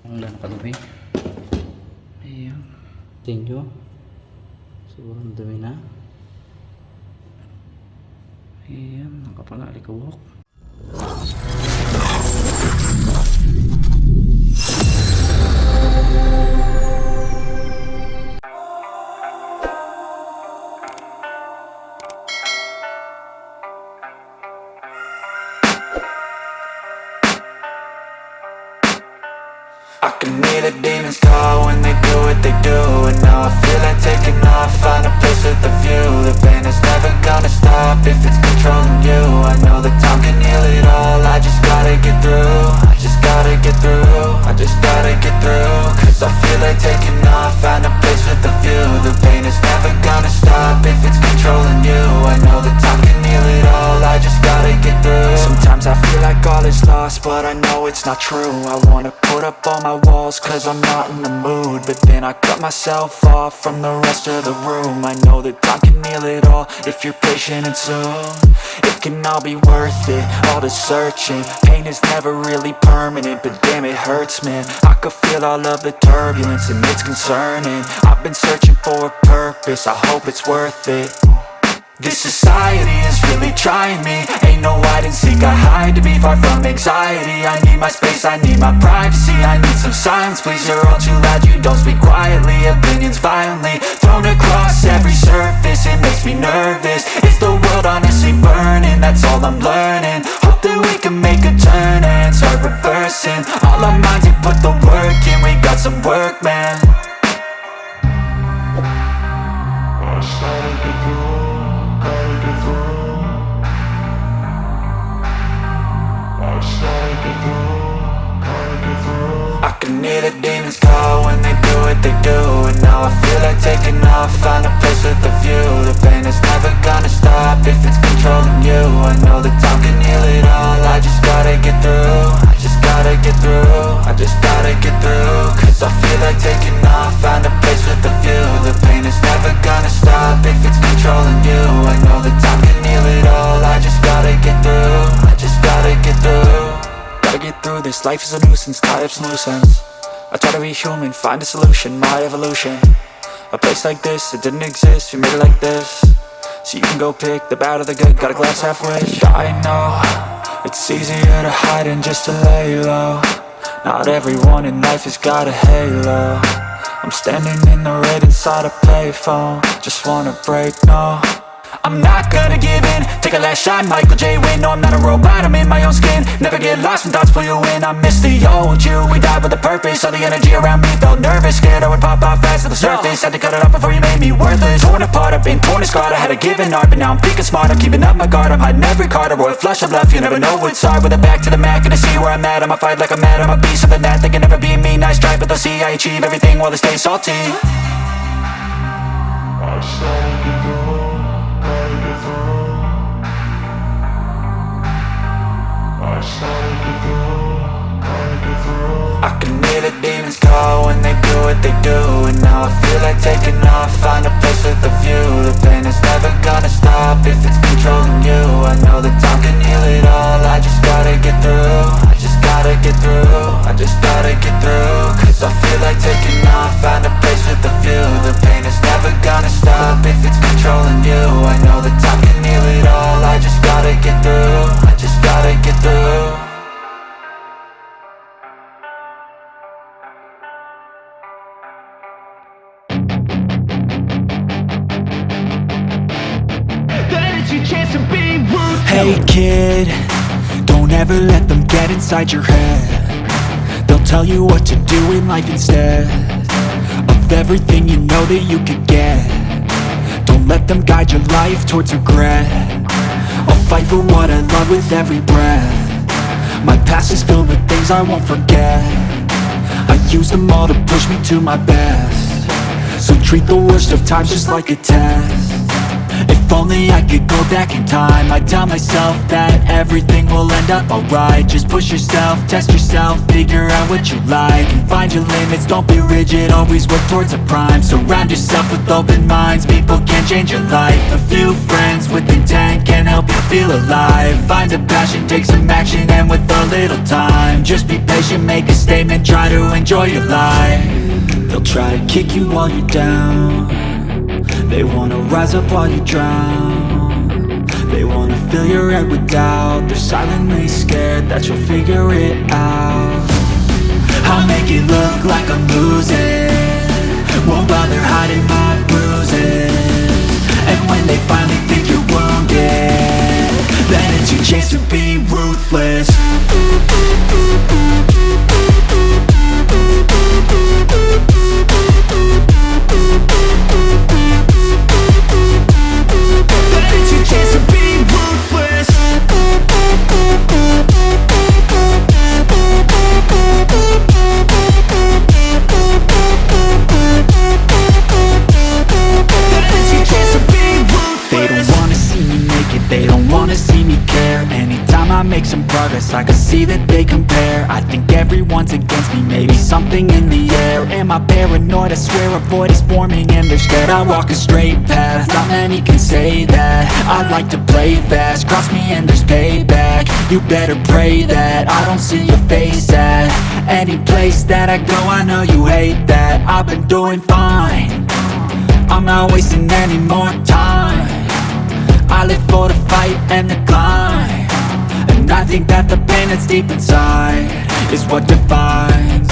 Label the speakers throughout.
Speaker 1: Ang lang kadumi. Ayan. Tingin nyo. Sobrang dumi na. Ayan. Nakapalalikawok.
Speaker 2: I can hear the demons call when they do what they do. And now I feel like taking off, find a place with a view. The pain is never gonna stop if it's controlling you. I know that time can heal it all, I just gotta get through. I just gotta get through, I just gotta get through. Cause I feel like taking off, find a place with a view. The pain is never gonna stop if it's controlling you. I know that time can heal it all, I just gotta get through. Sometimes I feel like all is lost, but I know it's not true. I wanna put up all my walls cause I'm not in the mood, but then I cut myself off from the rest of the room. I know that time can heal it all if you're patient and soon it can all be worth it, all the searching. Pain is never really permanent, but damn it hurts, man. I could feel all of the turbulence and it's concerning. I've been searching for a purpose, I hope it's worth it. This society is really trying me. Ain't no hide and seek, I hide to be far from anxiety. I need my space, I need my privacy. I need some silence, please, you're all too loud. You don't speak quietly, opinions violently thrown across every surface. It makes me nervous, it's the world honestly burning. That's all I'm learning, hope that we can make a turn and start reversing. All our minds, we put the work in, we got some work, man. I started to grow. I can hear the demons call when they do what they do. And now I feel like taking off, find a place with a view. The pain is never gonna stop if it's controlling you. I know that time can heal it all, I just gotta get through. I just gotta get through, I just gotta get through. Cause I feel like taking off, find a place with a view. The pain is never gonna stop if it's controlling you. I know that time can heal it all, I just gotta get through. I just gotta get through. Gotta get through this, life is a nuisance, tie up some loose ends. I try to be human, find a solution, my evolution. A place like this, it didn't exist, we made it like this. So you can go pick the bad or the good, got a glass halfway. I know, it's easier to hide than just to lay low. Not everyone in life has got a halo. I'm standing in the red inside a payphone, just wanna break, no. I'm not gonna give in, take a last shot, Michael J. Win. No, I'm not a robot, I'm in my own skin. Never get lost when thoughts pull you in. I miss the old you, we died with a purpose. All the energy around me felt nervous, scared I would pop off fast to the surface. Had to cut it off before you made me worthless. Torn apart, I've been torn and scarred. I had a given art, but now I'm thinking smart. I'm keeping up my guard, I'm hiding every card. A royal flush of love, you never know what's hard. With a back to the mat, gonna see where I'm at. I'ma fight like I'm mad, I'ma be something that they can never be me. Nice try, but they'll see I achieve everything while they stay salty. I started to go. I can hear the demons call when they do what they do. And now I feel like taking off, find a place with a view. The pain is never gonna stop if it's controlling you. I know that time can heal it all, I just gotta get through. I just gotta get through, I just gotta get through. Cause I feel like taking off, find a place with a view. The pain is never gonna stop if it's controlling you. I know that time can heal it all, I just gotta get through. I just gotta get through. Hey kid, don't ever let them get inside your head. They'll tell you what to do in life instead of everything you know that you could get. Don't let them guide your life towards regret. I'll fight for what I love with every breath. My past is filled with things I won't forget. I use them all to push me to my best. So treat the worst of times just like a test. If only I could go back in time, I'd tell myself that everything will end up alright. Just push yourself, test yourself, figure out what you like, and find your limits, don't be rigid, always work towards a prime. Surround yourself with open minds, people can change your life. A few friends with intent can help you feel alive. Find a passion, take some action, and with a little time. Just be patient, make a statement, try to enjoy your life. They'll try to kick you while you're down. They wanna rise up while you drown. They wanna fill your head with doubt. They're silently scared that you'll figure it out. I'll make it look like I'm losing, won't bother hiding my bruises. And when they finally think you're wounded, then it's your chance to be ruthless. Then it's your chance to be ruthless. They don't wanna see me make it, they don't wanna see me care. Anytime I make some progress, I can see that they compare. I think everyone's against me, maybe something in the air. Am I paranoid? I swear a void is forming and they're scared. I walk a straight path, not many can say that. I like to play fast, cross me and there's payback. You better pray that I don't see your face at any place that I go. I know you hate that. I've been doing fine, I'm not wasting any more time. I live for the fight and the climb, and I think that the pain that's deep inside is what defines.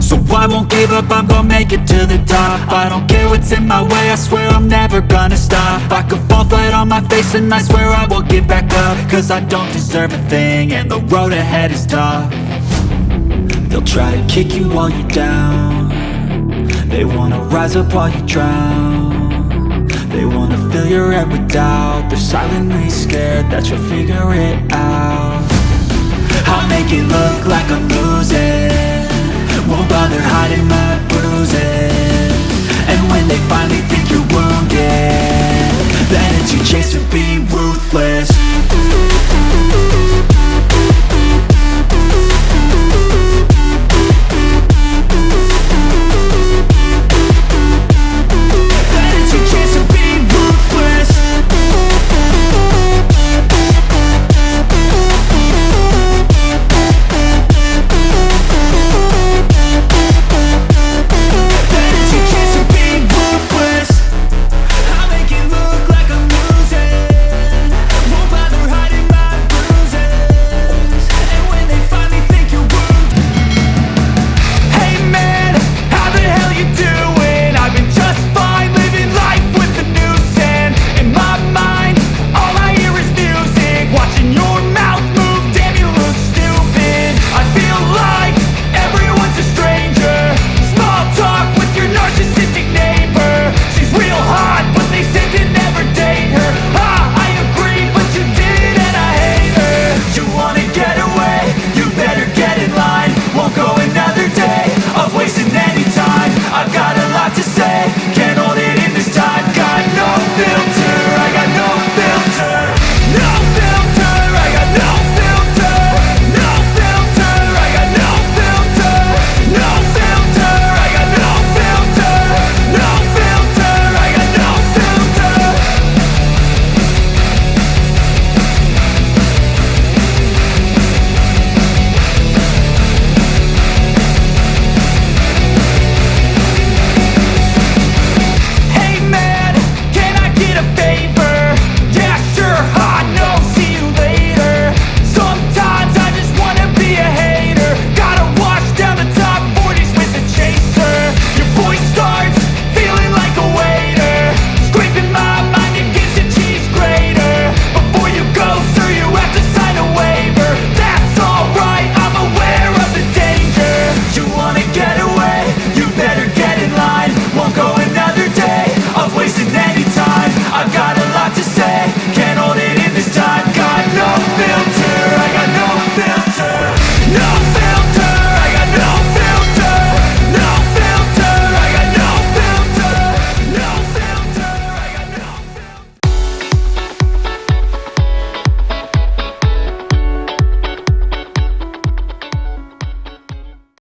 Speaker 2: So I won't give up, I'm gonna make it to the top. I don't care what's in my way, I swear I'm never gonna stop. I could fall flat on my face and I swear I will get back up, cause I don't deserve a thing and the road ahead is tough. They'll try to kick you while you're down. They wanna rise up while you drown. They wanna fill your head with doubt. They're silently scared that you'll figure it out. I'll make it look like I'm losing, won't bother hiding my bruises. And when they finally think you're wounded, then it's your chance to be ruthless.